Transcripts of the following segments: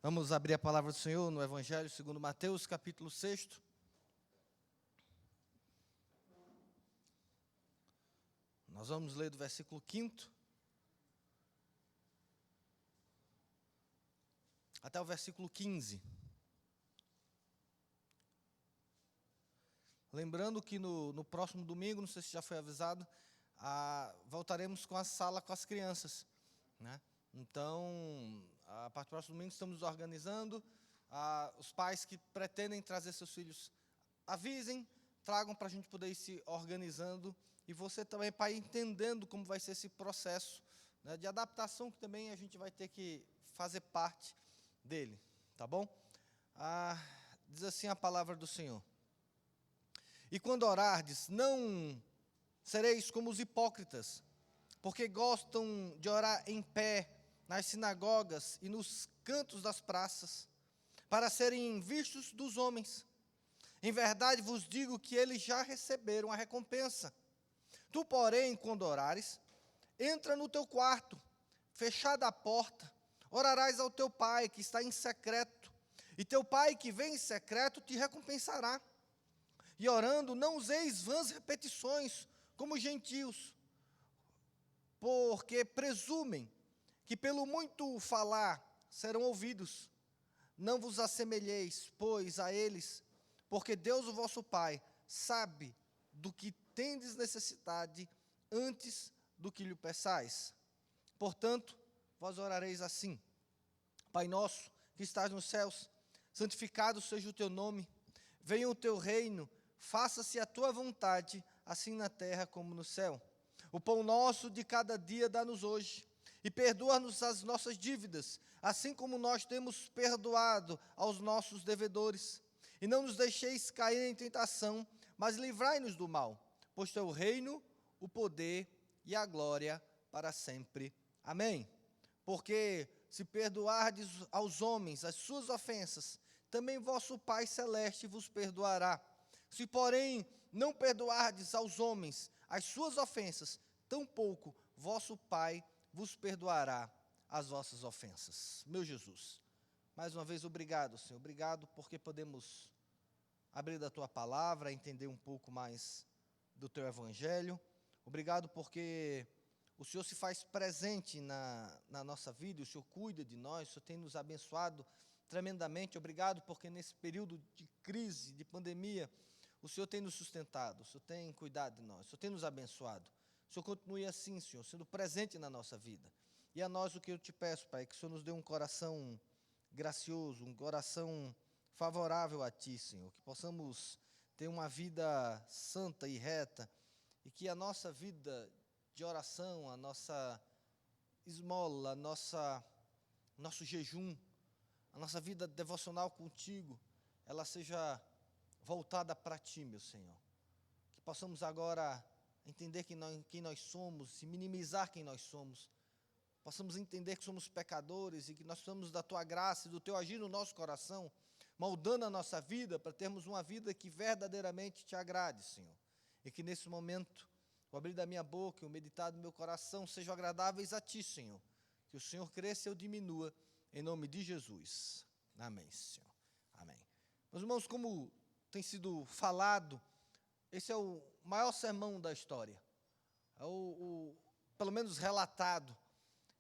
Vamos abrir a palavra do Senhor no Evangelho segundo Mateus, capítulo 6. Nós vamos ler do versículo 5 até o versículo 15. Lembrando que no próximo domingo, não sei se já foi avisado, voltaremos com a sala com as crianças, né? Então, a partir do próximo domingo estamos nos organizando. Os pais que pretendem trazer seus filhos, avisem, tragam para a gente poder ir se organizando. E você também, pai, entendendo como vai ser esse processo, né, de adaptação, que também a gente vai ter que fazer parte dele, tá bom? Diz assim a palavra do Senhor: e quando orardes, não sereis como os hipócritas, porque gostam de orar em pé nas sinagogas e nos cantos das praças, para serem vistos dos homens. Em verdade vos digo que eles já receberam a recompensa. Tu, porém, quando orares, entra no teu quarto, fechada a porta, orarás ao teu pai que está em secreto, e teu pai que vem em secreto te recompensará. E orando, não useis vãs repetições, como os gentios, porque presumem que pelo muito falar serão ouvidos. Não vos assemelheis, pois, a eles, porque Deus, o vosso Pai, sabe do que tendes necessidade antes do que lhe peçais. Portanto, vós orareis assim: Pai nosso, que estás nos céus, santificado seja o teu nome. Venha o teu reino, faça-se a tua vontade, assim na terra como no céu. O pão nosso de cada dia dá-nos hoje, e perdoa-nos as nossas dívidas, assim como nós temos perdoado aos nossos devedores. E não nos deixeis cair em tentação, mas livrai-nos do mal, pois teu reino, o poder e a glória para sempre. Amém. Porque se perdoardes aos homens as suas ofensas, também vosso Pai Celeste vos perdoará. Se, porém, não perdoardes aos homens as suas ofensas, tampouco vosso Pai vos perdoará as vossas ofensas. Meu Jesus, mais uma vez, obrigado, Senhor. Obrigado porque podemos abrir da Tua palavra, entender um pouco mais do Teu Evangelho. Obrigado porque o Senhor se faz presente na nossa vida, o Senhor cuida de nós, o Senhor tem nos abençoado tremendamente. Obrigado porque nesse período de crise, de pandemia, o Senhor tem nos sustentado, o Senhor tem cuidado de nós, o Senhor tem nos abençoado. O Senhor continue assim, Senhor, sendo presente na nossa vida. E a nós o que eu te peço, Pai, que o Senhor nos dê um coração gracioso, um coração favorável a Ti, Senhor, que possamos ter uma vida santa e reta, e que a nossa vida de oração, a nossa esmola, nosso jejum, a nossa vida devocional contigo, ela seja voltada para Ti, meu Senhor. Que possamos agora entender quem nós somos e minimizar quem nós somos. Possamos entender que somos pecadores e que nós precisamos da Tua graça e do Teu agir no nosso coração, moldando a nossa vida para termos uma vida que verdadeiramente Te agrade, Senhor. E que nesse momento, o abrir da minha boca e o meditar do meu coração sejam agradáveis a Ti, Senhor. Que o Senhor cresça e eu diminua, em nome de Jesus. Amém, Senhor. Amém. Meus irmãos, como tem sido falado, esse é o maior sermão da história. É pelo menos relatado.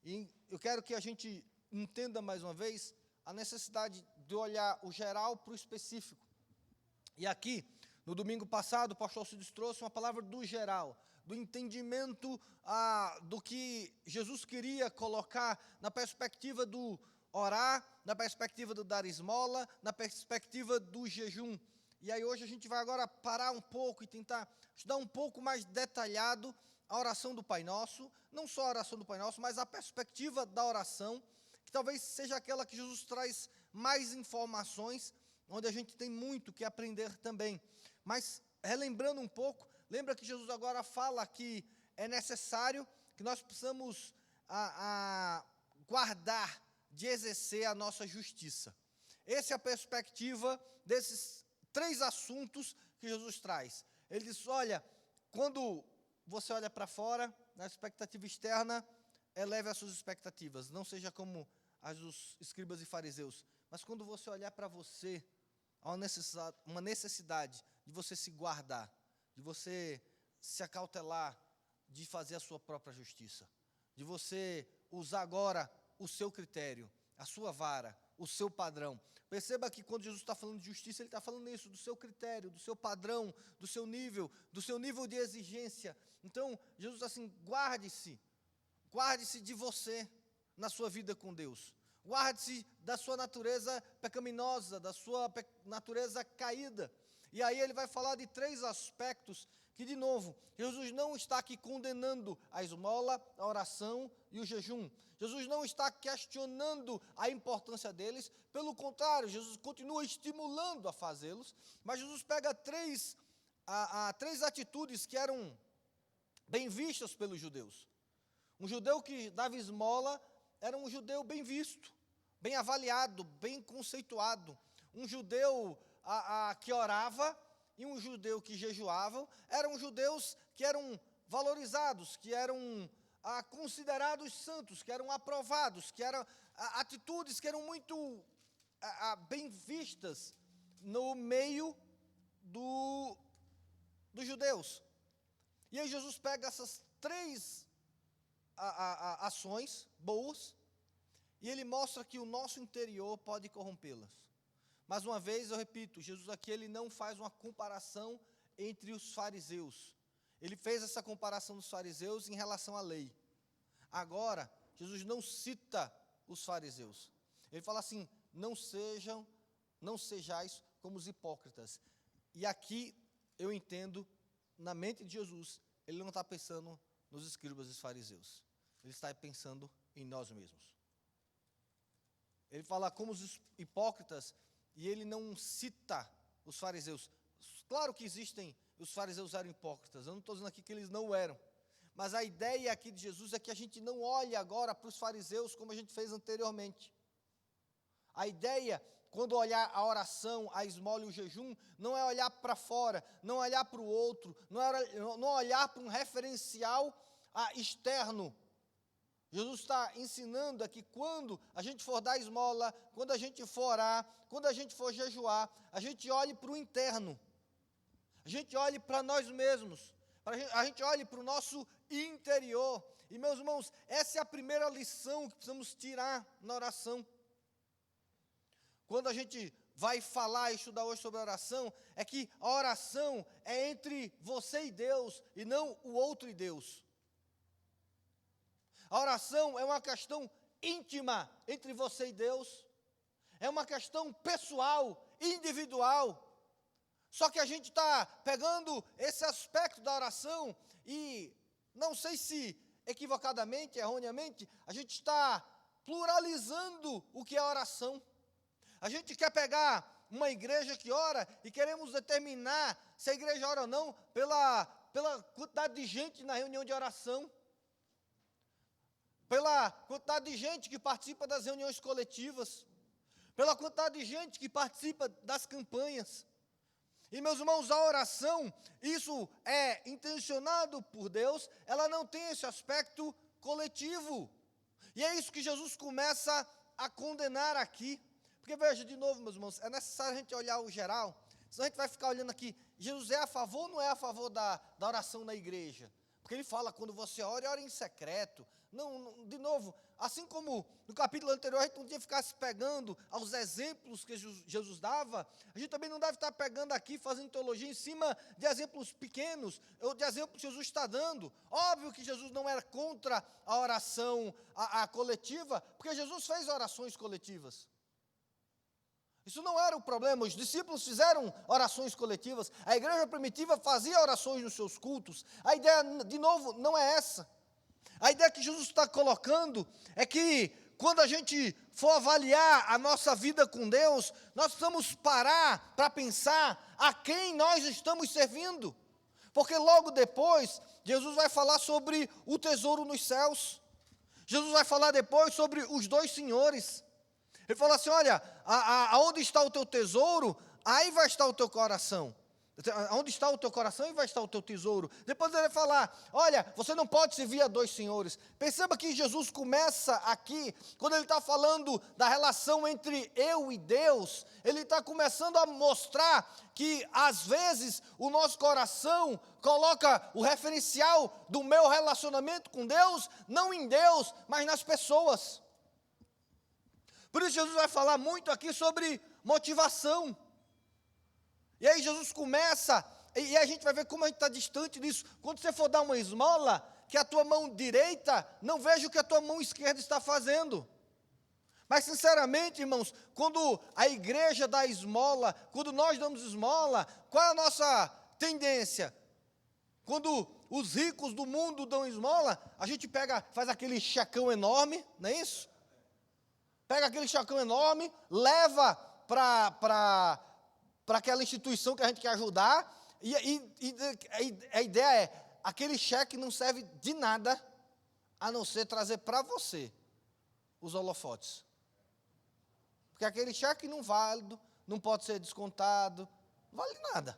E eu quero que a gente entenda mais uma vez a necessidade de olhar o geral para o específico. E aqui, no domingo passado, o pastor Alcides trouxe uma palavra do geral, do entendimento do que Jesus queria colocar na perspectiva do orar, na perspectiva do dar esmola, na perspectiva do jejum. E aí hoje a gente vai agora parar um pouco e tentar estudar um pouco mais detalhado a oração do Pai Nosso, não só a oração do Pai Nosso, mas a perspectiva da oração, que talvez seja aquela que Jesus traz mais informações, onde a gente tem muito que aprender também. Mas, relembrando um pouco, lembra que Jesus agora fala que é necessário que nós possamos guardar de exercer a nossa justiça. Essa é a perspectiva desses 3 assuntos que Jesus traz. Ele diz, olha, quando você olha para fora, na expectativa externa, eleve as suas expectativas. Não seja como as dos escribas e fariseus, Mas quando você olhar para você, há uma necessidade de você se guardar, de você se acautelar, de fazer a sua própria justiça, de você usar agora o seu critério, a sua vara, o seu padrão. Perceba que quando Jesus está falando de justiça, ele está falando isso, do seu critério, do seu padrão, do seu nível de exigência. Então, Jesus está assim, guarde-se de você na sua vida com Deus. Guarde-se da sua natureza pecaminosa, da sua natureza caída. E aí ele vai falar de 3 aspectos que, de novo, Jesus não está aqui condenando a esmola, a oração e o jejum. Jesus não está questionando a importância deles, pelo contrário, Jesus continua estimulando a fazê-los, mas Jesus pega 3 atitudes que eram bem vistas pelos judeus. Um judeu que dava esmola era um judeu bem visto, bem avaliado, bem conceituado. Um judeu que orava e um judeu que jejuava eram judeus que eram valorizados, que eram considerados santos, que eram aprovados, que eram atitudes que eram muito bem vistas no meio dos judeus. E aí Jesus pega essas 3 ações boas e ele mostra que o nosso interior pode corrompê-las. Mais uma vez, eu repito, Jesus aqui ele não faz uma comparação entre os fariseus. Ele fez essa comparação dos fariseus em relação à lei. Agora, Jesus não cita os fariseus. Ele fala assim, não sejais como os hipócritas. E aqui eu entendo, na mente de Jesus, ele não está pensando nos escribas e os fariseus. Ele está pensando em nós mesmos. Ele fala como os hipócritas, e ele não cita os fariseus. Claro que os fariseus eram hipócritas, eu não estou dizendo aqui que eles não eram. Mas a ideia aqui de Jesus é que a gente não olhe agora para os fariseus como a gente fez anteriormente. A ideia, quando olhar a oração, a esmola e o jejum, não é olhar para fora, não olhar para o outro, não olhar para um referencial externo. Jesus está ensinando aqui, quando a gente for dar esmola, quando a gente for orar, quando a gente for jejuar, a gente olhe para o interno, a gente olhe para nós mesmos, a gente olhe para o nosso interior. E, meus irmãos, essa é a primeira lição que precisamos tirar na oração. Quando a gente vai falar e estudar hoje sobre a oração, é que a oração é entre você e Deus, e não o outro e Deus. A oração é uma questão íntima entre você e Deus, é uma questão pessoal, individual. Só que a gente está pegando esse aspecto da oração e, não sei se equivocadamente, erroneamente, a gente está pluralizando o que é oração. A gente quer pegar uma igreja que ora e queremos determinar se a igreja ora ou não pela quantidade de gente na reunião de oração, pela quantidade de gente que participa das reuniões coletivas, pela quantidade de gente que participa das campanhas. E, meus irmãos, a oração, isso é intencionado por Deus, ela não tem esse aspecto coletivo. E é isso que Jesus começa a condenar aqui. Porque, veja, de novo, meus irmãos, é necessário a gente olhar o geral, senão a gente vai ficar olhando aqui, Jesus é a favor ou não é a favor da oração na igreja? Porque ele fala, quando você ora, ora em secreto. Não, de novo, assim como no capítulo anterior, a gente não tinha que ficar se pegando aos exemplos que Jesus dava, a gente também não deve estar pegando aqui, fazendo teologia em cima de exemplos pequenos, ou de exemplos que Jesus está dando. Óbvio que Jesus não era contra a oração coletiva, porque Jesus fez orações coletivas. Isso não era o problema, os discípulos fizeram orações coletivas, a igreja primitiva fazia orações nos seus cultos. A ideia, de novo, não é essa. A ideia que Jesus está colocando é que, quando a gente for avaliar a nossa vida com Deus, nós precisamos parar para pensar a quem nós estamos servindo. Porque logo depois, Jesus vai falar sobre o tesouro nos céus. Jesus vai falar depois sobre os 2 senhores. Ele fala assim, olha, aonde está o teu tesouro, aí vai estar o teu coração. Onde está o teu coração e vai estar o teu tesouro. Depois ele vai falar, olha, você não pode servir a dois senhores. Perceba que Jesus começa aqui, quando ele está falando da relação entre eu e Deus, ele está começando a mostrar que, às vezes, o nosso coração coloca o referencial do meu relacionamento com Deus, não em Deus, mas nas pessoas. Por isso Jesus vai falar muito aqui sobre motivação. E aí Jesus começa, e a gente vai ver como a gente está distante disso. Quando você for dar uma esmola, que a tua mão direita não veja o que a tua mão esquerda está fazendo. Mas sinceramente, irmãos, quando a igreja dá esmola, quando nós damos esmola, qual é a nossa tendência? Quando os ricos do mundo dão esmola, a gente faz aquele checão enorme, não é isso? Pega aquele checão enorme, leva para aquela instituição que a gente quer ajudar, e a ideia é, aquele cheque não serve de nada, a não ser trazer para você os holofotes. Porque aquele cheque não válido, não pode ser descontado, não vale nada,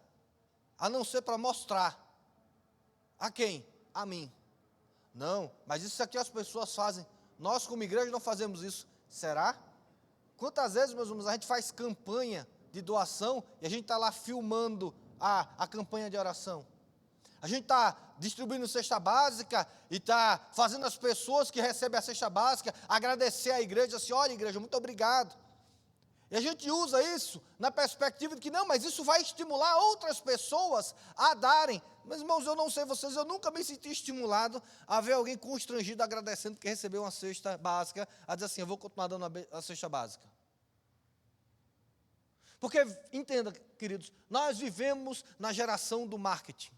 a não ser para mostrar. A quem? A mim. Não, mas isso aqui as pessoas fazem, nós como igreja não fazemos isso. Será? Quantas vezes, meus irmãos, a gente faz campanha de doação, e a gente está lá filmando a campanha de oração. A gente está distribuindo cesta básica, e está fazendo as pessoas que recebem a cesta básica agradecer à igreja, assim, olha igreja, muito obrigado. E a gente usa isso na perspectiva de que, não, mas isso vai estimular outras pessoas a darem. Mas irmãos, eu não sei vocês, eu nunca me senti estimulado a ver alguém constrangido agradecendo que recebeu uma cesta básica, a dizer assim, eu vou continuar dando a cesta básica. Porque, entenda, queridos, nós vivemos na geração do marketing.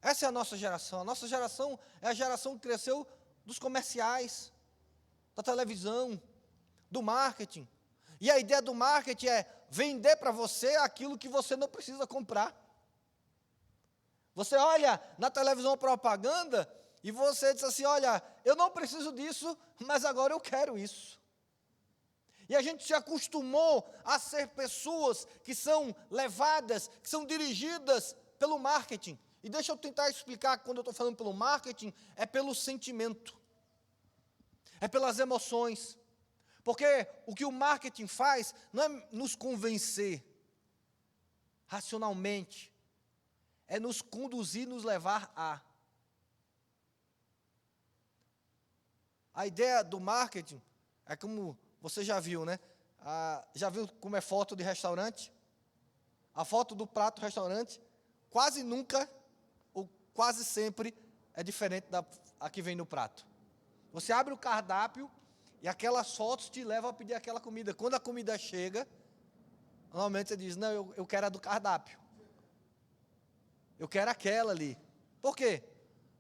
Essa é a nossa geração. A nossa geração é a geração que cresceu dos comerciais, da televisão, do marketing. E a ideia do marketing é vender para você aquilo que você não precisa comprar. Você olha na televisão propaganda e você diz assim, olha, eu não preciso disso, mas agora eu quero isso. E a gente se acostumou a ser pessoas que são levadas, que são dirigidas pelo marketing. E deixa eu tentar explicar, quando eu estou falando pelo marketing, é pelo sentimento. É pelas emoções. Porque o que o marketing faz não é nos convencer racionalmente, é nos conduzir, nos levar a. A ideia do marketing é como você já viu, né? Já viu como é foto de restaurante? A foto do prato do restaurante quase nunca, ou quase sempre, é diferente da que vem no prato. Você abre o cardápio e aquelas fotos te levam a pedir aquela comida. Quando a comida chega, normalmente você diz, não, eu quero a do cardápio. Eu quero aquela ali. Por quê?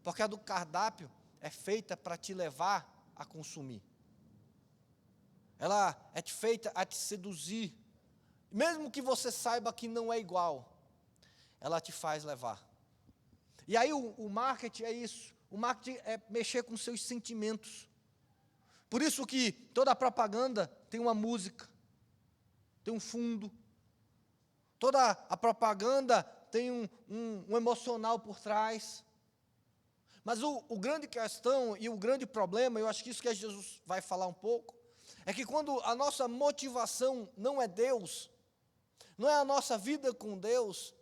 Porque a do cardápio é feita para te levar a consumir. Ela é feita a te seduzir. Mesmo que você saiba que não é igual, ela te faz levar. E aí o marketing é isso. O marketing é mexer com seus sentimentos. Por isso que toda a propaganda tem uma música, tem um fundo. Toda a propaganda tem um emocional por trás. Mas o grande questão e o grande problema, eu acho que isso que Jesus vai falar um pouco, é que quando a nossa motivação não é Deus, não é a nossa vida com Deus,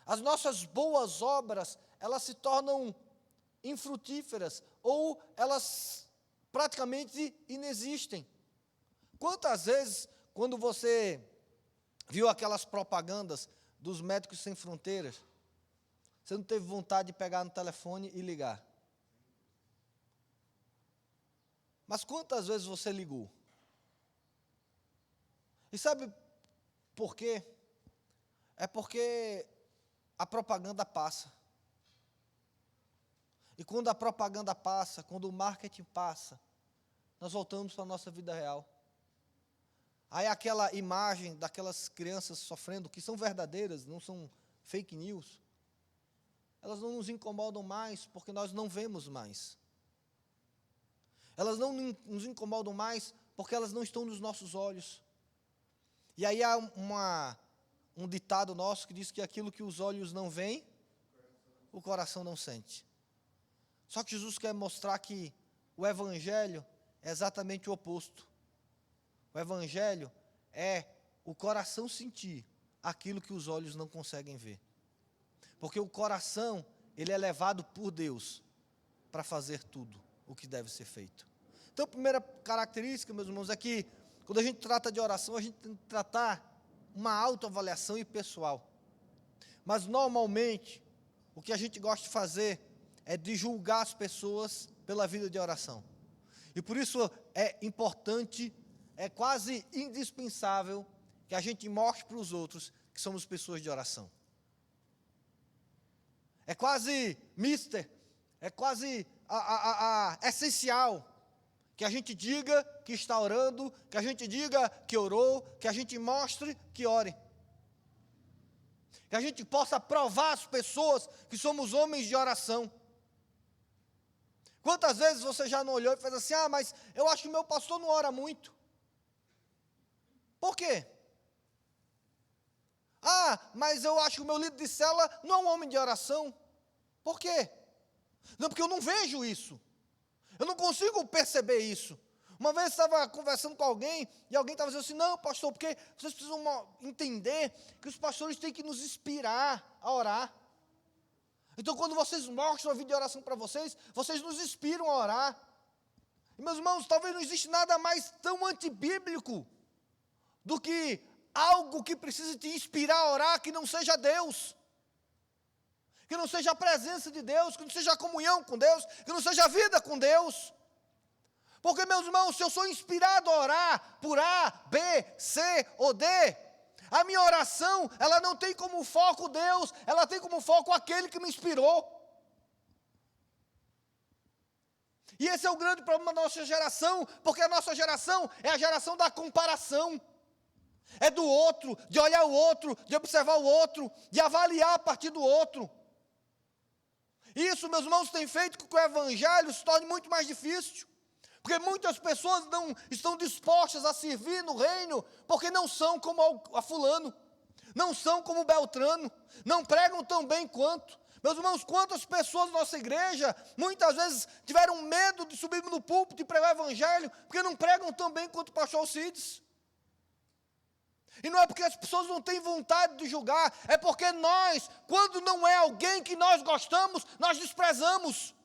as nossas boas obras, elas se tornam infrutíferas, ou elas praticamente inexistem. Quantas vezes, quando você viu aquelas propagandas dos Médicos Sem Fronteiras, você não teve vontade de pegar no telefone e ligar? Mas quantas vezes você ligou? E sabe por quê? É porque a propaganda passa. E quando a propaganda passa, quando o marketing passa, nós voltamos para a nossa vida real. Aí aquela imagem daquelas crianças sofrendo, que são verdadeiras, não são fake news, elas não nos incomodam mais, porque nós não vemos mais. Elas não nos incomodam mais, porque elas não estão nos nossos olhos. E aí há um ditado nosso que diz que aquilo que os olhos não veem, o coração não sente. Só que Jesus quer mostrar que o Evangelho é exatamente o oposto. O Evangelho é o coração sentir aquilo que os olhos não conseguem ver. Porque o coração, ele é levado por Deus para fazer tudo o que deve ser feito. Então, a primeira característica, meus irmãos, é que quando a gente trata de oração, a gente tem que tratar uma autoavaliação impessoal. Mas, normalmente, o que a gente gosta de fazer é de julgar as pessoas pela vida de oração. E por isso é importante, é quase indispensável que a gente mostre para os outros que somos pessoas de oração. É quase é quase essencial que a gente diga que está orando, que a gente diga que orou, que a gente mostre que ore. Que a gente possa provar às pessoas que somos homens de oração. Quantas vezes você já não olhou e fez assim, mas eu acho que o meu pastor não ora muito. Por quê? Mas eu acho que o meu líder de célula não é um homem de oração. Por quê? Não, porque eu não vejo isso. Eu não consigo perceber isso. Uma vez eu estava conversando com alguém, e alguém estava dizendo assim, não, pastor, porque vocês precisam entender que os pastores têm que nos inspirar a orar. Então, quando vocês mostram a vida de oração para vocês, vocês nos inspiram a orar. E, meus irmãos, talvez não existe nada mais tão antibíblico do que algo que precisa te inspirar a orar, que não seja Deus. Que não seja a presença de Deus, que não seja a comunhão com Deus, que não seja a vida com Deus. Porque, meus irmãos, se eu sou inspirado a orar por A, B, C ou D, a minha oração, ela não tem como foco Deus, ela tem como foco aquele que me inspirou. E esse é o grande problema da nossa geração, porque a nossa geração é a geração da comparação. É do outro, de olhar o outro, de observar o outro, de avaliar a partir do outro. Isso, meus irmãos, tem feito com que o Evangelho se torne muito mais difícil. Porque muitas pessoas não estão dispostas a servir no reino, porque não são como a fulano, não são como Beltrano, não pregam tão bem quanto. Meus irmãos, quantas pessoas da nossa igreja, muitas vezes tiveram medo de subir no púlpito e pregar o Evangelho, porque não pregam tão bem quanto o pastor Alcides. E não é porque as pessoas não têm vontade de julgar, é porque nós, quando não é alguém que nós gostamos, nós desprezamos.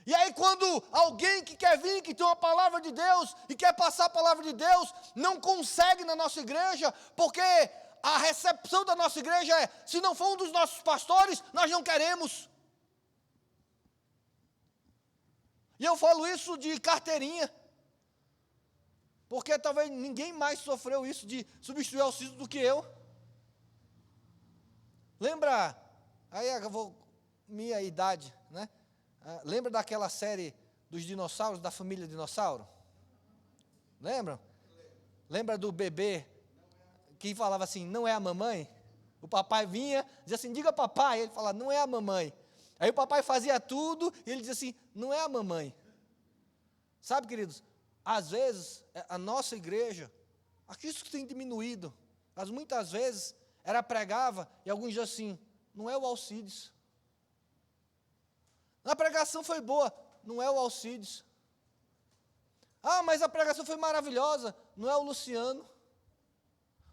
E aí quando alguém que quer vir, que tem uma palavra de Deus, e quer passar a palavra de Deus, não consegue na nossa igreja, porque a recepção da nossa igreja é, se não for um dos nossos pastores, nós não queremos. E eu falo isso de carteirinha, porque talvez ninguém mais sofreu isso de substituir Alcides do que eu. Lembra, aí eu vou, minha idade, né? Lembra daquela série dos dinossauros, da família dinossauro? Lembram? Lembra do bebê que falava assim, não é a mamãe? O papai vinha, dizia assim, diga papai. Ele falava, não é a mamãe. Aí o papai fazia tudo e ele dizia assim, não é a mamãe. Sabe, queridos, às vezes a nossa igreja, aqui isso que tem diminuído, mas muitas vezes ela pregava e alguns diziam assim, não é o Alcides. A pregação foi boa, não é o Alcides. Mas a pregação foi maravilhosa, não é o Luciano.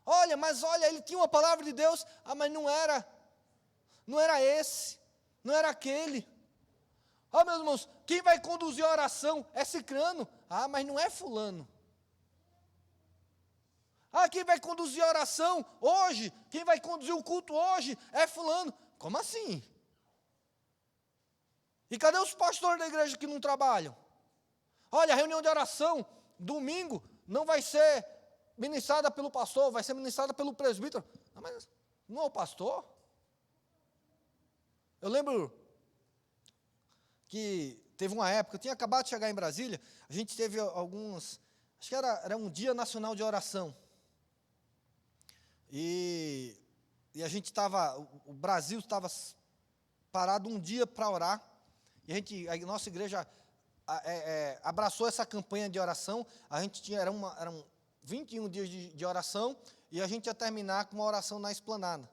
Olha, ele tinha uma palavra de Deus, mas não era esse, não era aquele. Meus irmãos, quem vai conduzir a oração é Cicrano, mas não é fulano. Quem vai conduzir a oração hoje, quem vai conduzir o culto hoje é fulano. Como assim? E cadê os pastores da igreja que não trabalham? Olha, a reunião de oração, domingo, não vai ser ministrada pelo pastor, vai ser ministrada pelo presbítero. Mas não é o pastor? Eu lembro que teve uma época, eu tinha acabado de chegar em Brasília, a gente teve alguns, acho que era um dia nacional de oração. E a gente estava, o Brasil estava parado um dia para orar. E a nossa igreja abraçou essa campanha de oração. A gente tinha, 21 dias de oração, e a gente ia terminar com uma oração na esplanada.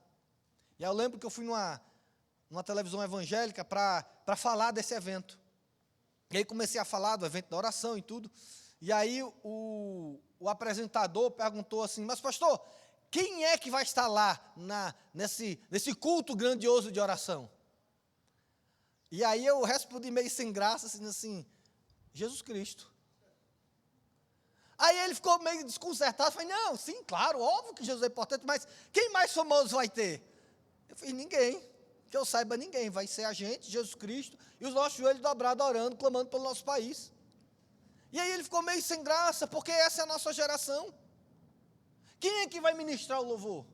E aí eu lembro que eu fui numa televisão evangélica para falar desse evento. E aí comecei a falar do evento da oração e tudo. E aí o apresentador perguntou assim, mas pastor, quem é que vai estar lá nesse culto grandioso de oração? E aí eu respondi meio sem graça, assim, Jesus Cristo. Aí ele ficou meio desconcertado, falei, não, sim, claro, óbvio que Jesus é importante, mas quem mais famoso vai ter? Eu falei, ninguém, que eu saiba ninguém, vai ser a gente, Jesus Cristo, e os nossos joelhos dobrados orando, clamando pelo nosso país. E aí ele ficou meio sem graça, porque essa é a nossa geração. Quem é que vai ministrar o louvor?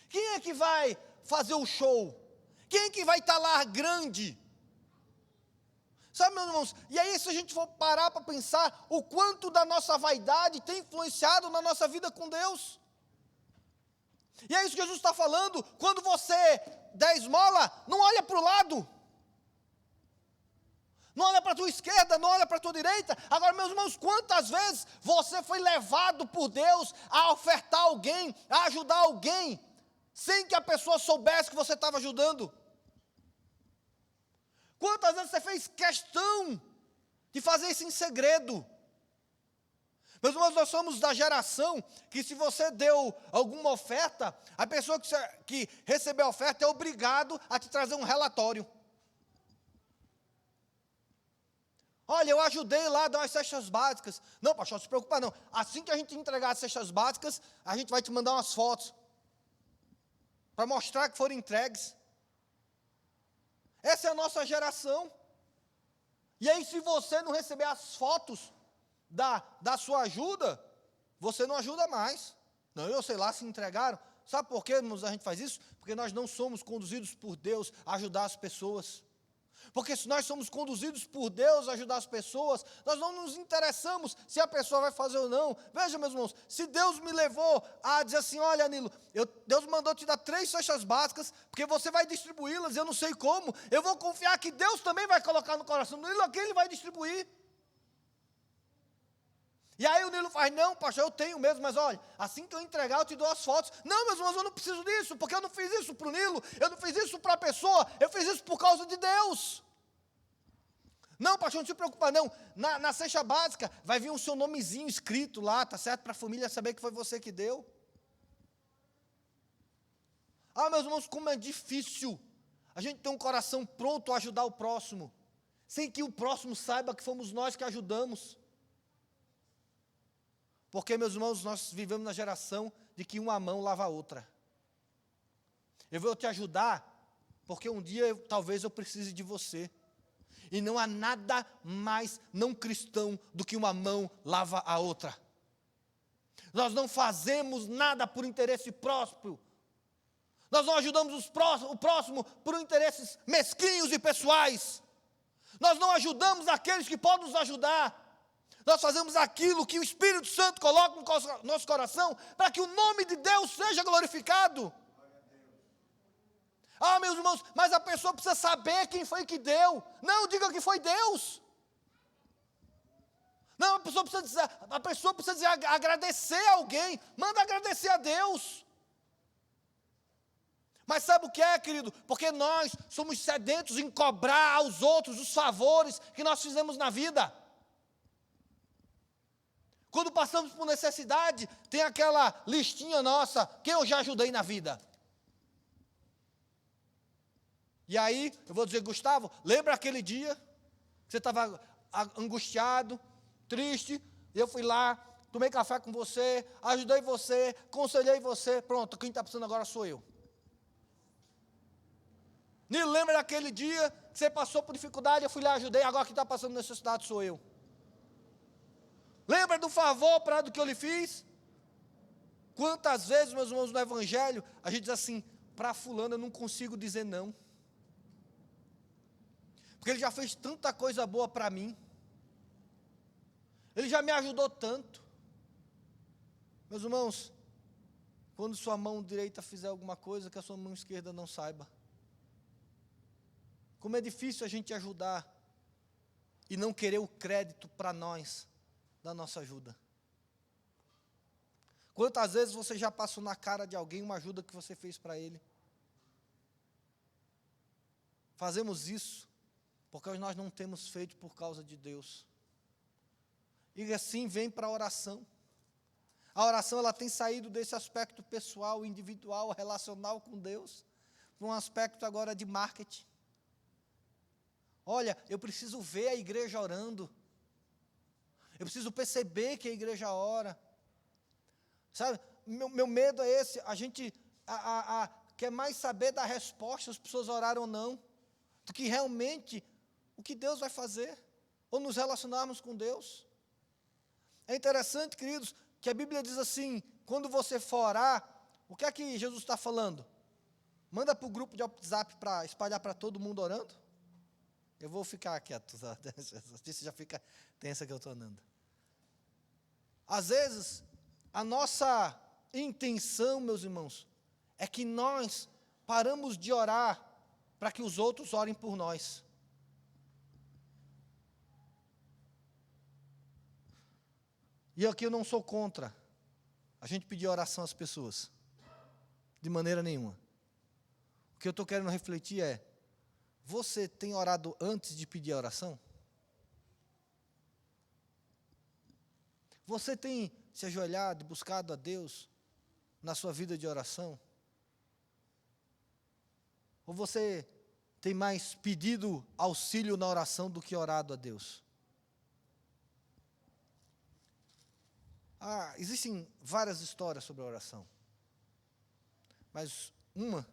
Quem é que vai fazer o show? Quem é que vai estar lá grande? Sabe, meus irmãos, e aí se a gente for parar para pensar, o quanto da nossa vaidade tem influenciado na nossa vida com Deus. E é isso que Jesus está falando, quando você der esmola, não olha para o lado. Não olha para a tua esquerda, não olha para a tua direita. Agora, meus irmãos, quantas vezes você foi levado por Deus a ofertar alguém, a ajudar alguém, sem que a pessoa soubesse que você estava ajudando? Quantas vezes você fez questão de fazer isso em segredo? Meus irmãos, nós somos da geração que se você deu alguma oferta, a pessoa que recebeu a oferta é obrigado a te trazer um relatório. Olha, eu ajudei lá a dar umas cestas básicas. Não, pastor, não se preocupa não. Assim que a gente entregar as cestas básicas, a gente vai te mandar umas fotos para mostrar que foram entregues. Essa é a nossa geração. E aí, se você não receber as fotos da sua ajuda, você não ajuda mais. Não, eu sei lá se entregaram. Sabe por que a gente faz isso? Porque nós não somos conduzidos por Deus a ajudar as pessoas. Porque se nós somos conduzidos por Deus a ajudar as pessoas, nós não nos interessamos se a pessoa vai fazer ou não. Veja, meus irmãos, se Deus me levou a dizer assim, olha, Nilo, Deus mandou te dar 3 cestas básicas, porque você vai distribuí-las, eu não sei como, eu vou confiar que Deus também vai colocar no coração do Nilo, aqui ele vai distribuir. E aí o Nilo faz, não, pastor, eu tenho mesmo, mas olha, assim que eu entregar eu te dou as fotos. Não, meus irmãos, eu não preciso disso, porque eu não fiz isso para o Nilo, eu não fiz isso para a pessoa, eu fiz isso por causa de Deus. Não, pastor, não se preocupa não, na cesta básica vai vir o seu nomezinho escrito lá, tá certo? Para a família saber que foi você que deu. Ah, meus irmãos, como é difícil a gente ter um coração pronto a ajudar o próximo, sem que o próximo saiba que fomos nós que ajudamos. Porque, meus irmãos, nós vivemos na geração de que uma mão lava a outra. Eu vou te ajudar, porque um dia talvez eu precise de você. E não há nada mais não cristão do que uma mão lava a outra. Nós não fazemos nada por interesse próprio. Nós não ajudamos o próximo por interesses mesquinhos e pessoais. Nós não ajudamos aqueles que podem nos ajudar. Nós fazemos aquilo que o Espírito Santo coloca no nosso coração para que o nome de Deus seja glorificado. Ah, meus irmãos, mas a pessoa precisa saber quem foi que deu. Não, diga que foi Deus. Não, a pessoa precisa dizer, agradecer a alguém. Manda agradecer a Deus. Mas sabe o que é, querido? Porque nós somos sedentos em cobrar aos outros os favores que nós fizemos na vida. Quando passamos por necessidade, tem aquela listinha nossa, quem eu já ajudei na vida. E aí, eu vou dizer, Gustavo, lembra aquele dia que você estava angustiado, triste, e eu fui lá, tomei café com você, ajudei você, aconselhei você, pronto, quem está precisando agora sou eu. Nilo, lembra daquele dia que você passou por dificuldade, eu fui lá, ajudei, agora quem está passando necessidade sou eu. Lembra do favor do que eu lhe fiz? Quantas vezes, meus irmãos, no Evangelho, a gente diz assim, para fulano eu não consigo dizer não. Porque ele já fez tanta coisa boa para mim. Ele já me ajudou tanto. Meus irmãos, quando sua mão direita fizer alguma coisa, que a sua mão esquerda não saiba. Como é difícil a gente ajudar e não querer o crédito para nós da nossa ajuda. Quantas vezes você já passou na cara de alguém uma ajuda que você fez para ele? Fazemos isso porque nós não temos feito por causa de Deus. E assim vem para a oração. A oração ela tem saído desse aspecto pessoal, individual, relacional com Deus, para um aspecto agora de marketing. Olha, eu preciso ver a igreja orando. Eu preciso perceber que a igreja ora. Sabe, meu medo é esse, a gente quer mais saber da resposta, as pessoas oraram ou não, do que realmente o que Deus vai fazer, ou nos relacionarmos com Deus. É interessante, queridos, que a Bíblia diz assim, quando você for orar, o que é que Jesus está falando? Manda para o grupo de WhatsApp para espalhar para todo mundo orando? Eu vou ficar quieto, você já fica tensa que eu estou andando. Às vezes, a nossa intenção, meus irmãos, é que nós paramos de orar para que os outros orem por nós. E aqui eu não sou contra a gente pedir oração às pessoas, de maneira nenhuma. O que eu estou querendo refletir é, você tem orado antes de pedir a oração? Você tem se ajoelhado e buscado a Deus na sua vida de oração? Ou você tem mais pedido auxílio na oração do que orado a Deus? Existem várias histórias sobre a oração. Mas uma,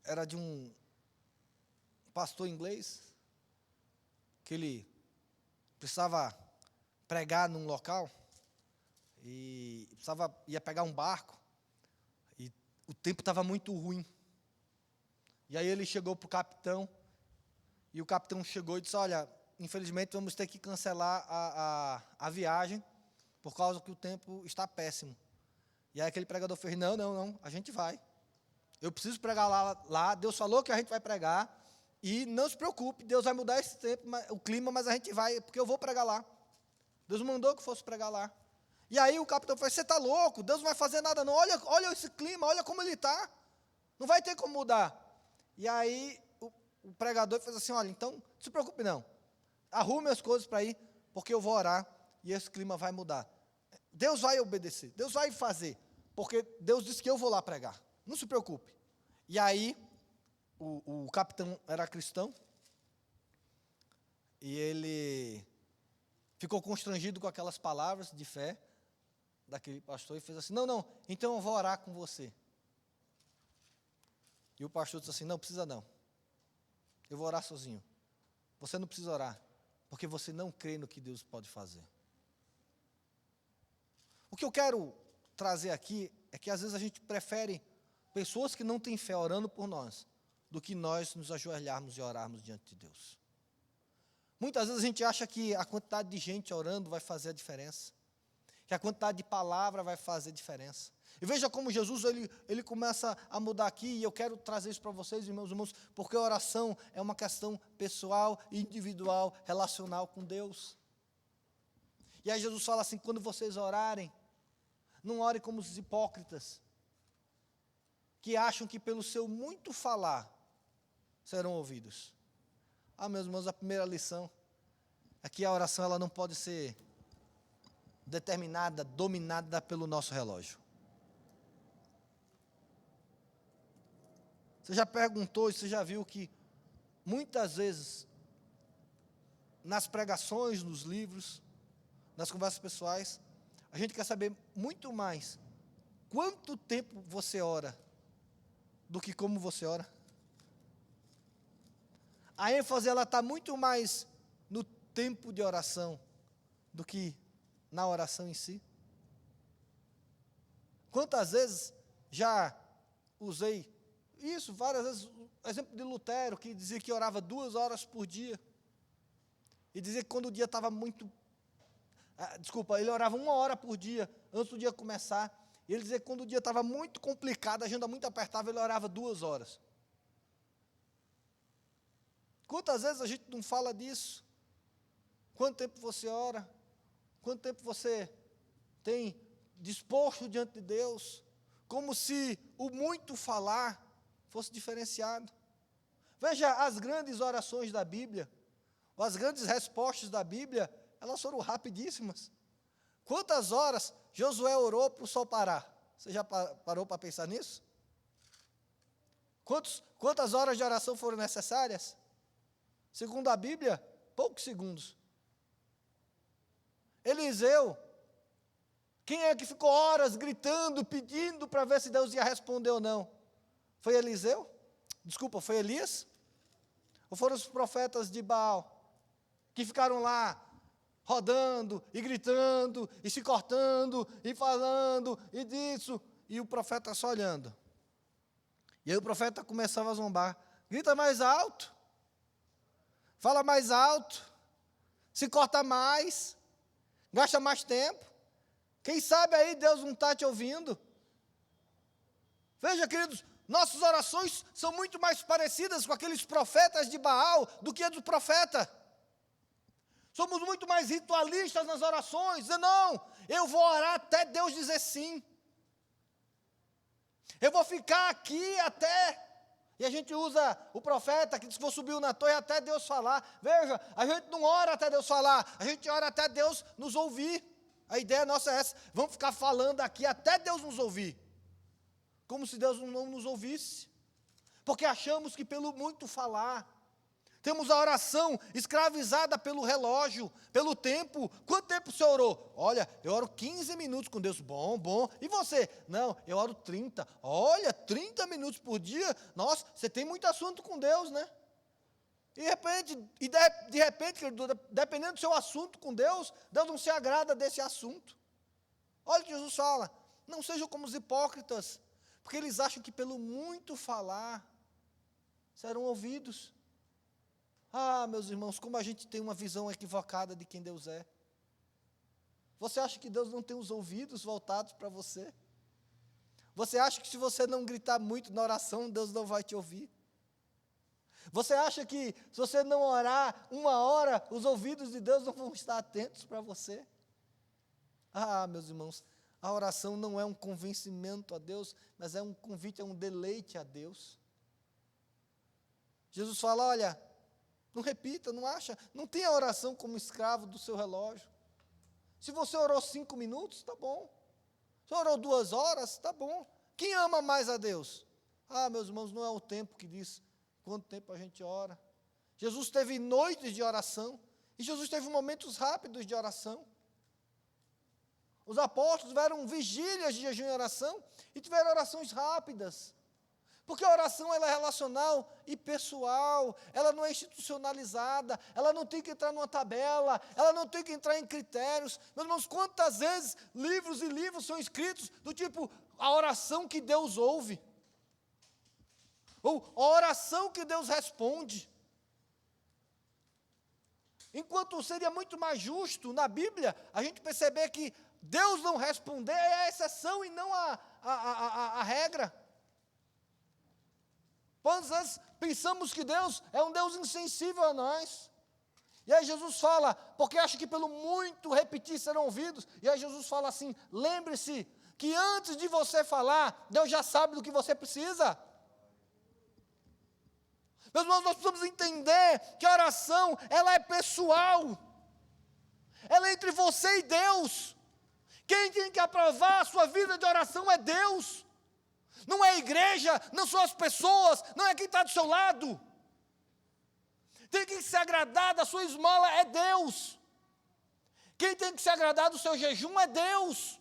era de um pastor inglês, que ele precisava pregar num local, e ia pegar um barco, e o tempo estava muito ruim. E aí ele chegou para o capitão, e o capitão chegou e disse, olha, infelizmente vamos ter que cancelar a viagem, por causa que o tempo está péssimo. E aí aquele pregador fez, não, a gente vai. Eu preciso pregar lá, Deus falou que a gente vai pregar, e não se preocupe, Deus vai mudar esse tempo, o clima, mas a gente vai, porque eu vou pregar lá. Deus mandou que fosse pregar lá. E aí o capitão falou, você está louco, Deus não vai fazer nada não, olha esse clima, olha como ele está, não vai ter como mudar. E aí o pregador fez assim, olha, então, não se preocupe não, arrume as coisas para ir, porque eu vou orar, e esse clima vai mudar. Deus vai obedecer, Deus vai fazer, porque Deus disse que eu vou lá pregar, não se preocupe. E aí, o capitão era cristão, e ele ficou constrangido com aquelas palavras de fé daquele pastor, e fez assim, não, então eu vou orar com você. E o pastor disse assim, não precisa não, eu vou orar sozinho. Você não precisa orar, porque você não crê no que Deus pode fazer. O que eu quero trazer aqui é que às vezes a gente prefere pessoas que não têm fé orando por nós, do que nós nos ajoelharmos e orarmos diante de Deus. Muitas vezes a gente acha que a quantidade de gente orando vai fazer a diferença, que a quantidade de palavra vai fazer diferença. E veja como Jesus ele começa a mudar aqui, e eu quero trazer isso para vocês, meus irmãos, porque a oração é uma questão pessoal, individual, relacional com Deus. E aí Jesus fala assim, quando vocês orarem, não orem como os hipócritas, que acham que pelo seu muito falar, serão ouvidos. Meus irmãos, a primeira lição é que a oração ela não pode ser determinada, dominada pelo nosso relógio. Você já perguntou, você já viu que muitas vezes, nas pregações, nos livros, nas conversas pessoais, a gente quer saber muito mais quanto tempo você ora do que como você ora. A ênfase ela está muito mais no tempo de oração do que na oração em si. Quantas vezes já usei isso, várias vezes, o exemplo de Lutero, que dizia que orava 2 horas por dia, e dizia que quando o dia estava muito, ele orava 1 hora por dia, antes do dia começar, e ele dizia que quando o dia estava muito complicado, a agenda muito apertada, ele orava 2 horas. Quantas vezes a gente não fala disso? Quanto tempo você ora? Quanto tempo você tem disposto diante de Deus, como se o muito falar fosse diferenciado. Veja, as grandes orações da Bíblia, ou as grandes respostas da Bíblia, elas foram rapidíssimas. Quantas horas Josué orou para o sol parar? Você já parou para pensar nisso? Quantas horas de oração foram necessárias? Segundo a Bíblia, poucos segundos. Eliseu, quem é que ficou horas gritando, pedindo para ver se Deus ia responder ou não? Foi Eliseu? Desculpa, foi Elias? Ou foram os profetas de Baal, que ficaram lá, rodando, e gritando, e se cortando, e falando, e disso, e o profeta só olhando. E aí o profeta começava a zombar. Grita mais alto, fala mais alto, se corta mais, gasta mais tempo. Quem sabe aí Deus não está te ouvindo? Veja, queridos, nossas orações são muito mais parecidas com aqueles profetas de Baal do que a do profeta. Somos muito mais ritualistas nas orações. Não, eu vou orar até Deus dizer sim. Eu vou ficar aqui até... E a gente usa o profeta que diz que vou subir na torre até Deus falar. Veja, a gente não ora até Deus falar, a gente ora até Deus nos ouvir. A ideia nossa é essa, vamos ficar falando aqui até Deus nos ouvir. Como se Deus não nos ouvisse. Porque achamos que pelo muito falar, temos a oração escravizada pelo relógio, pelo tempo. Quanto tempo você orou? Olha, eu oro 15 minutos com Deus. Bom, bom. E você? Não, eu oro 30. Olha, 30 minutos por dia. Nossa, você tem muito assunto com Deus, né? De repente, dependendo do seu assunto com Deus, Deus não se agrada desse assunto. Olha o que Jesus fala. Não sejam como os hipócritas, porque eles acham que pelo muito falar, serão ouvidos. Ah, meus irmãos, como a gente tem uma visão equivocada de quem Deus é. Você acha que Deus não tem os ouvidos voltados para você? Você acha que se você não gritar muito na oração, Deus não vai te ouvir? Você acha que se você não orar 1 hora, os ouvidos de Deus não vão estar atentos para você? Ah, meus irmãos, a oração não é um convencimento a Deus, mas é um convite, é um deleite a Deus. Jesus fala, olha... Não repita, não acha, não tenha a oração como escravo do seu relógio. Se você orou 5 minutos, tá bom. Se orou 2 horas, tá bom. Quem ama mais a Deus? Ah, meus irmãos, não é o tempo que diz quanto tempo a gente ora. Jesus teve noites de oração, e Jesus teve momentos rápidos de oração. Os apóstolos tiveram vigílias de jejum e oração, e tiveram orações rápidas. Porque a oração ela é relacional e pessoal, ela não é institucionalizada, ela não tem que entrar numa tabela, ela não tem que entrar em critérios. Meus irmãos, quantas vezes livros e livros são escritos do tipo, a oração que Deus ouve, ou a oração que Deus responde. Enquanto seria muito mais justo na Bíblia, a gente perceber que Deus não responder é a exceção e não a regra. Quantas vezes pensamos que Deus é um Deus insensível a nós? E aí Jesus fala, porque acha que pelo muito repetir serão ouvidos. E aí Jesus fala assim, lembre-se que antes de você falar, Deus já sabe do que você precisa. Meus irmãos, nós precisamos entender que a oração, ela é pessoal. Ela é entre você e Deus. Quem tem que aprovar a sua vida de oração é Deus. Não é a igreja, não são as pessoas, não é quem está do seu lado. Tem que se agradar da sua esmola é Deus. Quem tem que se agradar do seu jejum é Deus.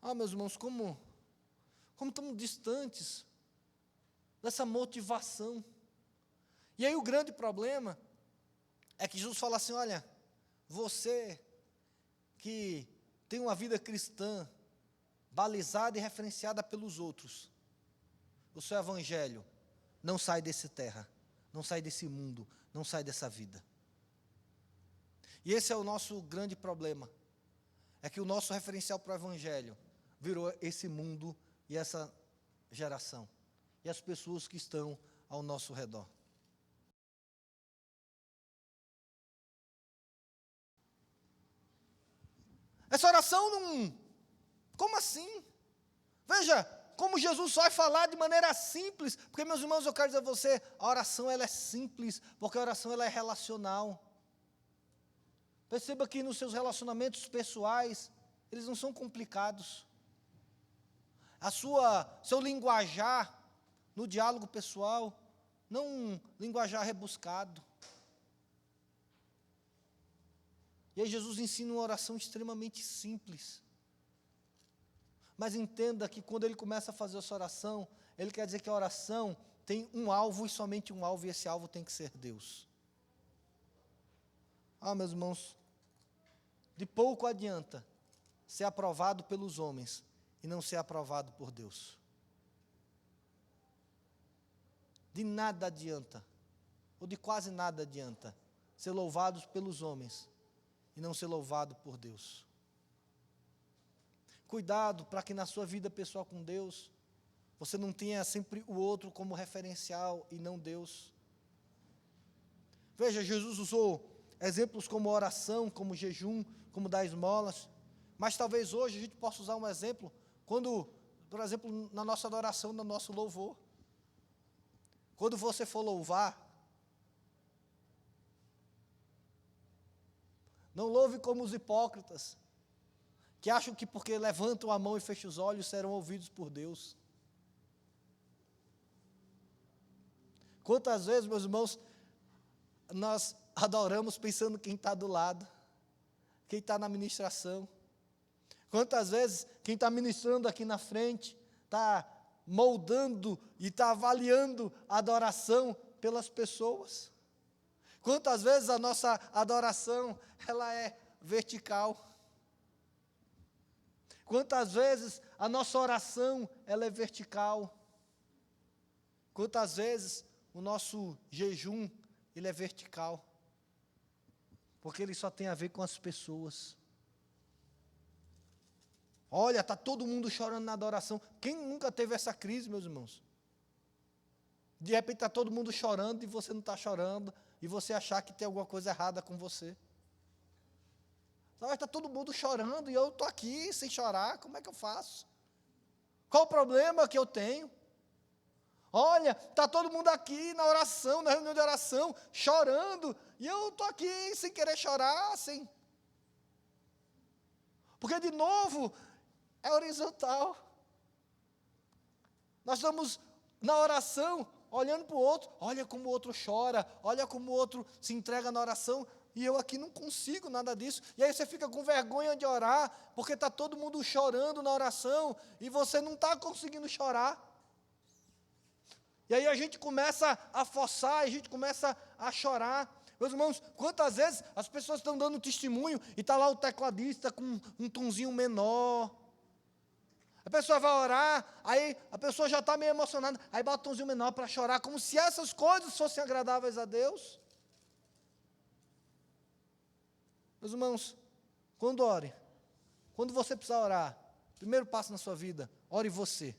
Ah, meus irmãos, como estamos distantes dessa motivação. E aí o grande problema é que Jesus fala assim, olha, você que tem uma vida cristã balizada e referenciada pelos outros, o seu evangelho não sai dessa terra, não sai desse mundo, não sai dessa vida. E esse é o nosso grande problema, é que o nosso referencial para o evangelho virou esse mundo e essa geração, e as pessoas que estão ao nosso redor. Essa oração não... Como assim? Veja, como Jesus só vai falar de maneira simples, porque, meus irmãos, eu quero dizer a você, a oração ela é simples, porque a oração ela é relacional. Perceba que nos seus relacionamentos pessoais, eles não são complicados. Seu linguajar no diálogo pessoal, não um linguajar rebuscado. E aí Jesus ensina uma oração extremamente simples. Mas entenda que quando ele começa a fazer essa oração, ele quer dizer que a oração tem um alvo e somente um alvo, e esse alvo tem que ser Deus. Meus irmãos, de pouco adianta ser aprovado pelos homens e não ser aprovado por Deus. De nada adianta, ou de quase nada adianta, ser louvados pelos homens e não ser louvado por Deus. Cuidado para que na sua vida pessoal com Deus, você não tenha sempre o outro como referencial e não Deus. Veja, Jesus usou exemplos como oração, como jejum, como dar esmolas, mas talvez hoje a gente possa usar um exemplo, quando, por exemplo, na nossa adoração, no nosso louvor. Quando você for louvar, não louve como os hipócritas, que acham que porque levantam a mão e fecham os olhos, serão ouvidos por Deus. Quantas vezes, meus irmãos, nós adoramos pensando quem está do lado, quem está na ministração. Quantas vezes quem está ministrando aqui na frente, está moldando e está avaliando a adoração pelas pessoas. Quantas vezes a nossa adoração, ela é vertical. Quantas vezes a nossa oração, ela é vertical. Quantas vezes o nosso jejum, ele é vertical. Porque ele só tem a ver com as pessoas. Olha, está todo mundo chorando na adoração. Quem nunca teve essa crise, meus irmãos? De repente está todo mundo chorando e você não está chorando, e você achar que tem alguma coisa errada com você. Está todo mundo chorando e eu estou aqui sem chorar, como é que eu faço? Qual o problema que eu tenho? Olha, está todo mundo aqui na oração, na reunião de oração, chorando, e eu estou aqui sem querer chorar, sem... Porque, de novo, é horizontal. Nós estamos na oração, olhando para o outro, olha como o outro chora, olha como o outro se entrega na oração, e eu aqui não consigo nada disso. E aí você fica com vergonha de orar, porque está todo mundo chorando na oração, e você não está conseguindo chorar. E aí a gente começa a forçar, a gente começa a chorar. Meus irmãos, quantas vezes as pessoas estão dando testemunho, e está lá o tecladista com um tonzinho menor. A pessoa vai orar, aí a pessoa já está meio emocionada, aí bota um tonzinho menor para chorar, como se essas coisas fossem agradáveis a Deus. Meus irmãos, quando ore, quando você precisar orar, primeiro passo na sua vida, ore você.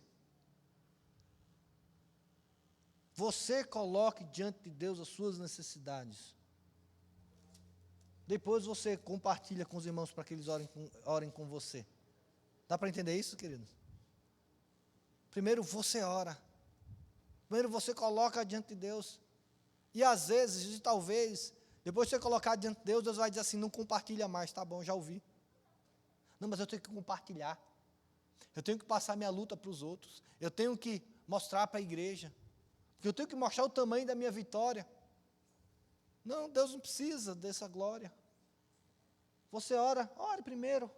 Você coloque diante de Deus as suas necessidades. Depois você compartilha com os irmãos para que eles orem com você. Dá para entender isso, queridos? Primeiro você ora. Primeiro você coloca diante de Deus. E às vezes, talvez, depois de você colocar diante de Deus, Deus vai dizer assim, não compartilha mais, tá bom, já ouvi. Não, mas eu tenho que compartilhar. Eu tenho que passar minha luta para os outros. Eu tenho que mostrar para a igreja. Porque eu tenho que mostrar o tamanho da minha vitória. Não, Deus não precisa dessa glória. Você ore primeiro.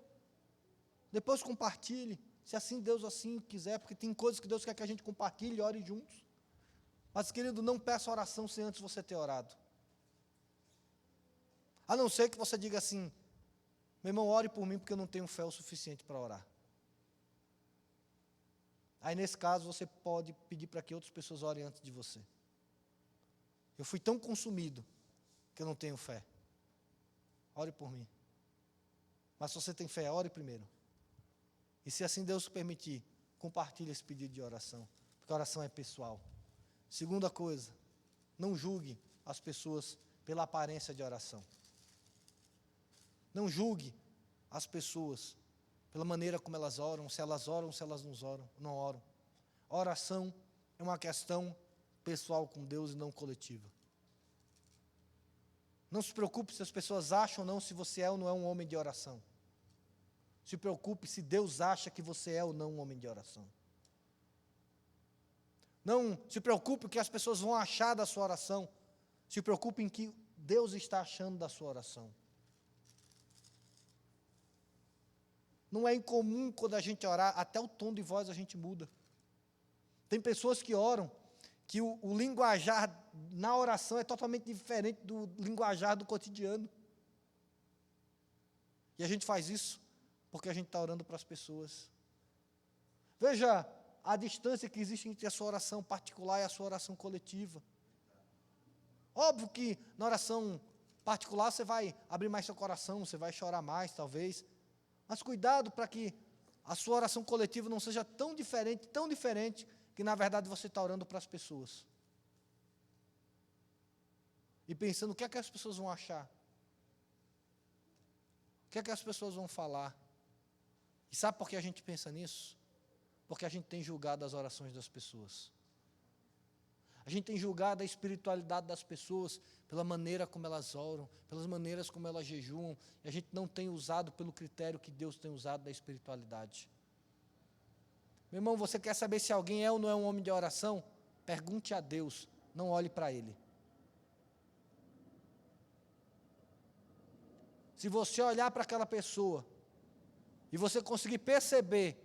Depois compartilhe, se assim Deus assim quiser, porque tem coisas que Deus quer que a gente compartilhe e ore juntos. Mas, querido, não peça oração sem antes você ter orado. A não ser que você diga assim, meu irmão, ore por mim porque eu não tenho fé o suficiente para orar. Aí, nesse caso, você pode pedir para que outras pessoas orem antes de você. Eu fui tão consumido que eu não tenho fé. Ore por mim. Mas se você tem fé, ore primeiro. E se assim Deus permitir, compartilhe esse pedido de oração. Porque a oração é pessoal. Segunda coisa, não julgue as pessoas pela aparência de oração. Não julgue as pessoas pela maneira como elas oram, se elas não oram. A oração é uma questão pessoal com Deus e não coletiva. Não se preocupe se as pessoas acham ou não se você é ou não é um homem de oração. Se preocupe se Deus acha que você é ou não um homem de oração. Não se preocupe o que as pessoas vão achar da sua oração. Se preocupe em que Deus está achando da sua oração. Não é incomum quando a gente orar, até o tom de voz a gente muda. Tem pessoas que oram, que o linguajar na oração é totalmente diferente do linguajar do cotidiano. E a gente faz isso porque a gente está orando para as pessoas. Veja a distância que existe entre a sua oração particular e a sua oração coletiva. Óbvio que na oração particular você vai abrir mais seu coração, você vai chorar mais, talvez. Mas cuidado para que a sua oração coletiva não seja tão diferente, que na verdade você está orando para as pessoas. E pensando o que é que as pessoas vão achar. O que é que as pessoas vão falar. E sabe por que a gente pensa nisso? Porque a gente tem julgado as orações das pessoas. A gente tem julgado a espiritualidade das pessoas pela maneira como elas oram, pelas maneiras como elas jejuam, e a gente não tem usado pelo critério que Deus tem usado da espiritualidade. Meu irmão, você quer saber se alguém é ou não é um homem de oração? Pergunte a Deus, não olhe para ele. Se você olhar para aquela pessoa e você conseguir perceber,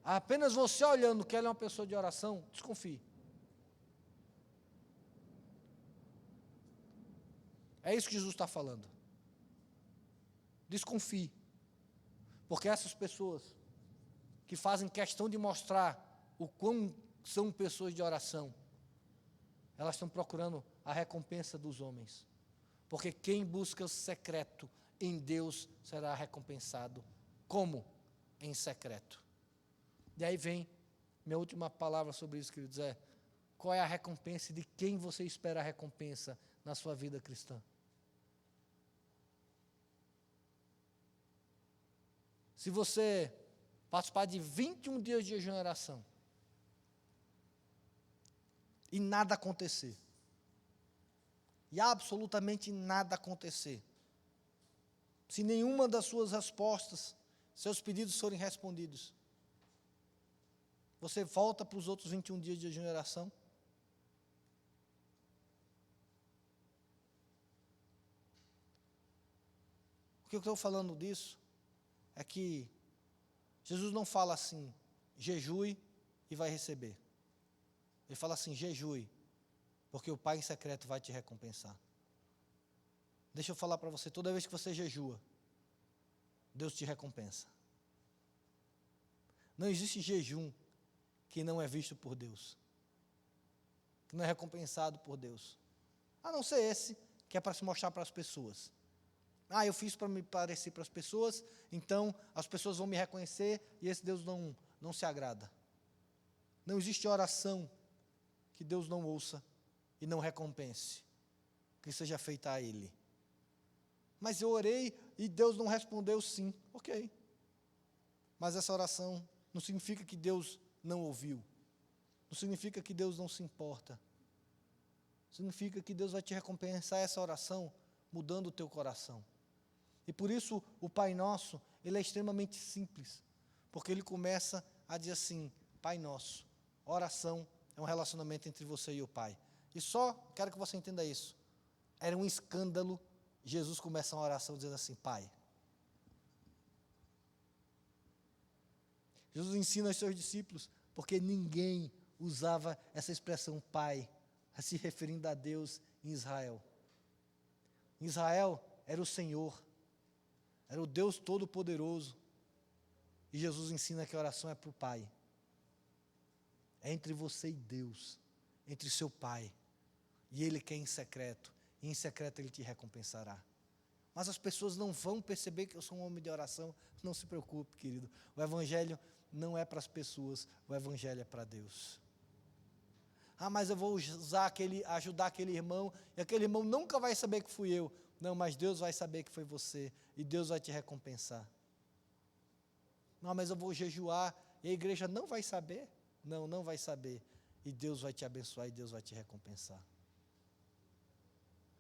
apenas você olhando que ela é uma pessoa de oração, desconfie. É isso que Jesus está falando. Desconfie. Porque essas pessoas que fazem questão de mostrar o quão são pessoas de oração, elas estão procurando a recompensa dos homens. Porque quem busca o secreto em Deus será recompensado. Como? Em secreto. E aí vem minha última palavra sobre isso, queridos, qual é a recompensa, de quem você espera a recompensa na sua vida cristã? Se você participar de 21 dias de jejum e oração, e nada acontecer, e absolutamente nada acontecer, se nenhuma das suas respostas, seus pedidos forem respondidos, você volta para os outros 21 dias de jejum e oração? Por que eu estou falando disso? É que Jesus não fala assim, jejue e vai receber. Ele fala assim, jejue, porque o Pai em secreto vai te recompensar. Deixa eu falar para você, toda vez que você jejua, Deus te recompensa. Não existe jejum que não é visto por Deus, que não é recompensado por Deus, a não ser esse, que é para se mostrar para as pessoas. Eu fiz para me parecer para as pessoas, então as pessoas vão me reconhecer, e esse Deus não se agrada. Não existe oração que Deus não ouça e não recompense, que seja feita a Ele. Mas eu orei e Deus não respondeu sim, ok. Mas essa oração não significa que Deus não ouviu, não significa que Deus não se importa, significa que Deus vai te recompensar essa oração mudando o teu coração. E por isso o Pai Nosso, ele é extremamente simples, porque ele começa a dizer assim, Pai Nosso, oração é um relacionamento entre você e o Pai. E só quero que você entenda isso, era um escândalo Jesus começa uma oração dizendo assim, Pai. Jesus ensina aos seus discípulos, porque ninguém usava essa expressão Pai, se referindo a Deus em Israel. Em Israel era o Senhor, era o Deus Todo-Poderoso. E Jesus ensina que a oração é para o Pai. É entre você e Deus, entre seu Pai. E Ele quer em secreto, e em secreto Ele te recompensará. Mas as pessoas não vão perceber que eu sou um homem de oração. Não se preocupe, querido. O Evangelho não é para as pessoas, o Evangelho é para Deus. Mas eu vou ajudar aquele irmão, e aquele irmão nunca vai saber que fui eu. Não, mas Deus vai saber que foi você, e Deus vai te recompensar. Não, mas eu vou jejuar e a igreja não vai saber. Não, não vai saber. E Deus vai te abençoar e Deus vai te recompensar.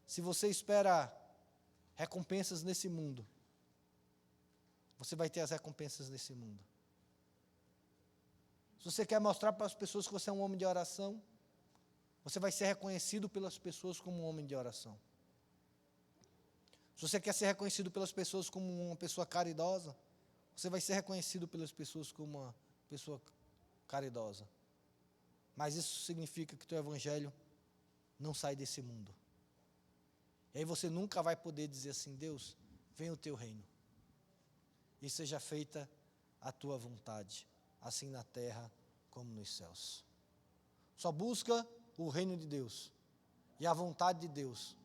Se você espera recompensas nesse mundo, você vai ter as recompensas nesse mundo. Se você quer mostrar para as pessoas que você é um homem de oração, você vai ser reconhecido pelas pessoas como um homem de oração. Se você quer ser reconhecido pelas pessoas como uma pessoa caridosa, você vai ser reconhecido pelas pessoas como uma pessoa caridosa. Mas isso significa que o teu evangelho não sai desse mundo. E aí você nunca vai poder dizer assim: Deus, venha o teu reino e seja feita a tua vontade, assim na terra como nos céus. Só busca o reino de Deus e a vontade de Deus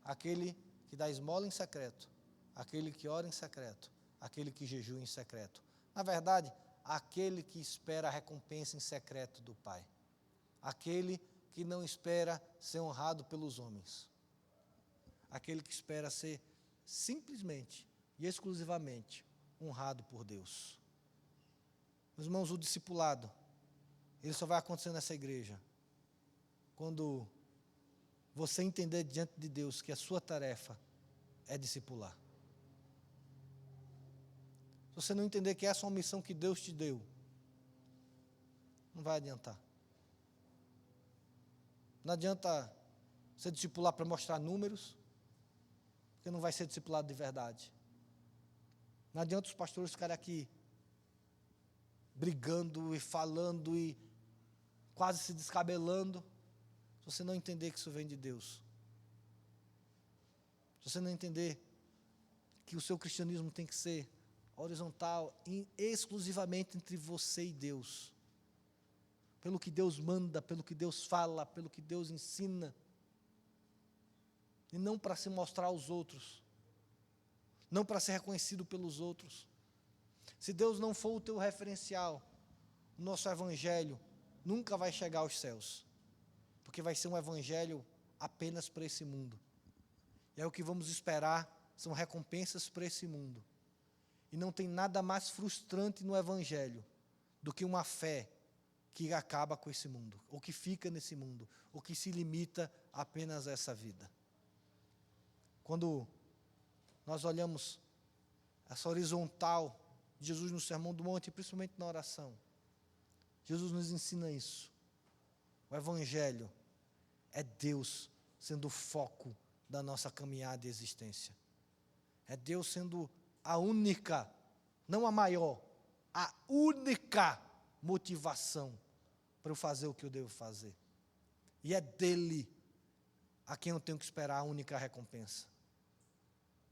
aquele que dá esmola em secreto, aquele que ora em secreto, aquele que jejua em secreto. Na verdade, aquele que espera a recompensa em secreto do Pai. Aquele que não espera ser honrado pelos homens. Aquele que espera ser simplesmente e exclusivamente honrado por Deus. Meus irmãos, o discipulado, ele só vai acontecer nessa igreja quando você entender diante de Deus que a sua tarefa é discipular. Se você não entender que essa é uma missão que Deus te deu, não vai adiantar. Não adianta você discipular para mostrar números, porque não vai ser discipulado de verdade. Não adianta os pastores ficarem aqui brigando e falando e quase se descabelando, se você não entender que isso vem de Deus. Se você não entender que o seu cristianismo tem que ser horizontal e exclusivamente entre você e Deus. Pelo que Deus manda, pelo que Deus fala, pelo que Deus ensina. E não para se mostrar aos outros. Não para ser reconhecido pelos outros. Se Deus não for o teu referencial, o nosso evangelho nunca vai chegar aos céus. Porque vai ser um evangelho apenas para esse mundo. E aí o que vamos esperar são recompensas para esse mundo. E não tem nada mais frustrante no evangelho do que uma fé que acaba com esse mundo, ou que fica nesse mundo, ou que se limita apenas a essa vida. Quando nós olhamos essa horizontal de Jesus no Sermão do Monte, principalmente na oração, Jesus nos ensina isso. O evangelho é Deus sendo o foco da nossa caminhada e existência. É Deus sendo a única, não a maior, a única motivação para eu fazer o que eu devo fazer. E é dele a quem eu tenho que esperar a única recompensa.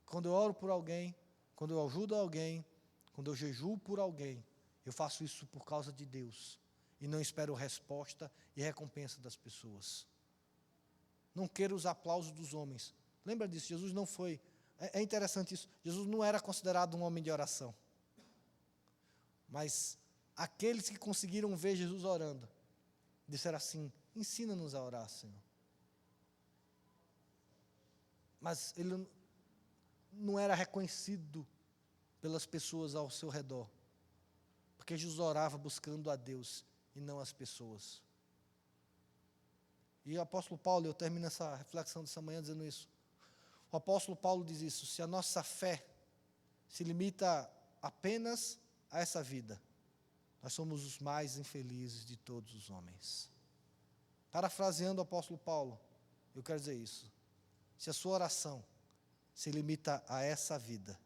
Quando eu oro por alguém, quando eu ajudo alguém, quando eu jejuo por alguém, eu faço isso por causa de Deus. E não espero resposta e recompensa das pessoas. Não quero os aplausos dos homens. Lembra disso? Jesus não foi... É interessante isso. Jesus não era considerado um homem de oração. Mas aqueles que conseguiram ver Jesus orando, disseram assim: ensina-nos a orar, Senhor. Mas ele não era reconhecido pelas pessoas ao seu redor. Porque Jesus orava buscando a Deus e não as pessoas. E o apóstolo Paulo, eu termino essa reflexão dessa manhã dizendo isso. O apóstolo Paulo diz isso: se a nossa fé se limita apenas a essa vida, nós somos os mais infelizes de todos os homens. Parafraseando o apóstolo Paulo, eu quero dizer isso: se a sua oração se limita a essa vida,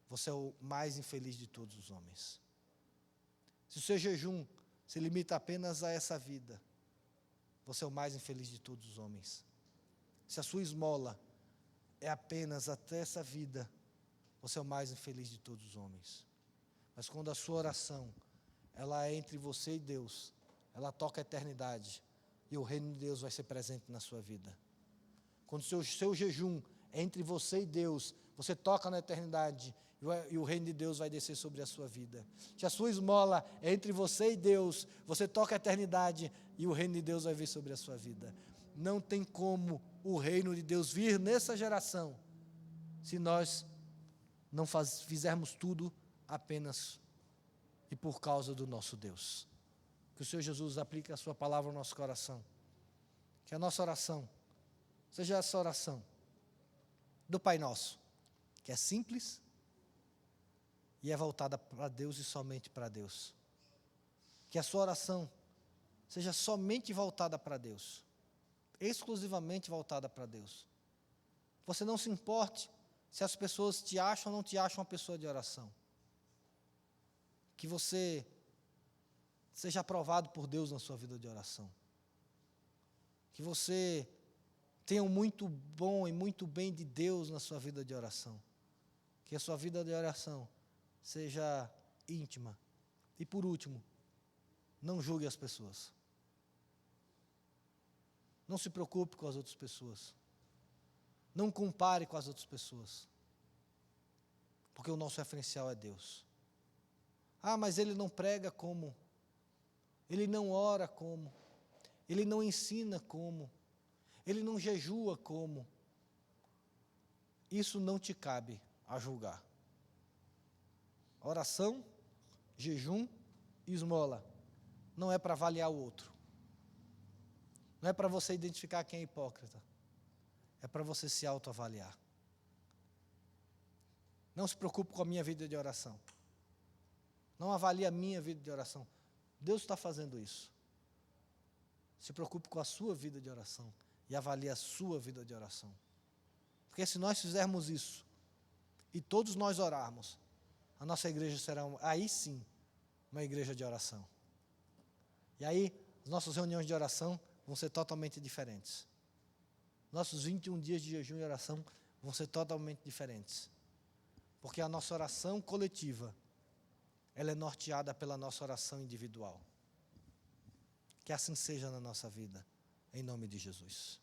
você é o mais infeliz de todos os homens. Se o seu jejum se limita apenas a essa vida, você é o mais infeliz de todos os homens. Se a sua esmola é apenas até essa vida, você é o mais infeliz de todos os homens. Mas quando a sua oração, ela é entre você e Deus, ela toca a eternidade, e o reino de Deus vai ser presente na sua vida. Quando o seu jejum é entre você e Deus, você toca na eternidade, e o reino de Deus vai descer sobre a sua vida. Se a sua esmola é entre você e Deus, você toca a eternidade, e o reino de Deus vai vir sobre a sua vida. Não tem como o reino de Deus vir nessa geração, se nós não fizermos tudo apenas e por causa do nosso Deus. Que o Senhor Jesus aplique a sua palavra ao nosso coração. Que a nossa oração seja essa oração do Pai Nosso, que é simples e é voltada para Deus e somente para Deus. Que a sua oração seja somente voltada para Deus, exclusivamente voltada para Deus. Você não se importe se as pessoas te acham ou não te acham uma pessoa de oração. Que você seja aprovado por Deus na sua vida de oração. Que você tenha muito bom e muito bem de Deus na sua vida de oração. Que a sua vida de oração seja íntima. E por último, não julgue as pessoas. Não se preocupe com as outras pessoas. Não compare com as outras pessoas. Porque o nosso referencial é Deus. Ah, mas ele não prega como? Ele não ora como? Ele não ensina como? Ele não jejua como? Isso não te cabe a julgar. Oração, jejum e esmola não é para avaliar o outro. Não é para você identificar quem é hipócrita. É para você se autoavaliar. Não se preocupe com a minha vida de oração. Não avalie a minha vida de oração. Deus está fazendo isso. Se preocupe com a sua vida de oração e avalie a sua vida de oração. Porque se nós fizermos isso e todos nós orarmos, a nossa igreja será, aí sim, uma igreja de oração. E aí, as nossas reuniões de oração vão ser totalmente diferentes. Nossos 21 dias de jejum e oração vão ser totalmente diferentes. Porque a nossa oração coletiva, ela é norteada pela nossa oração individual. Que assim seja na nossa vida, em nome de Jesus.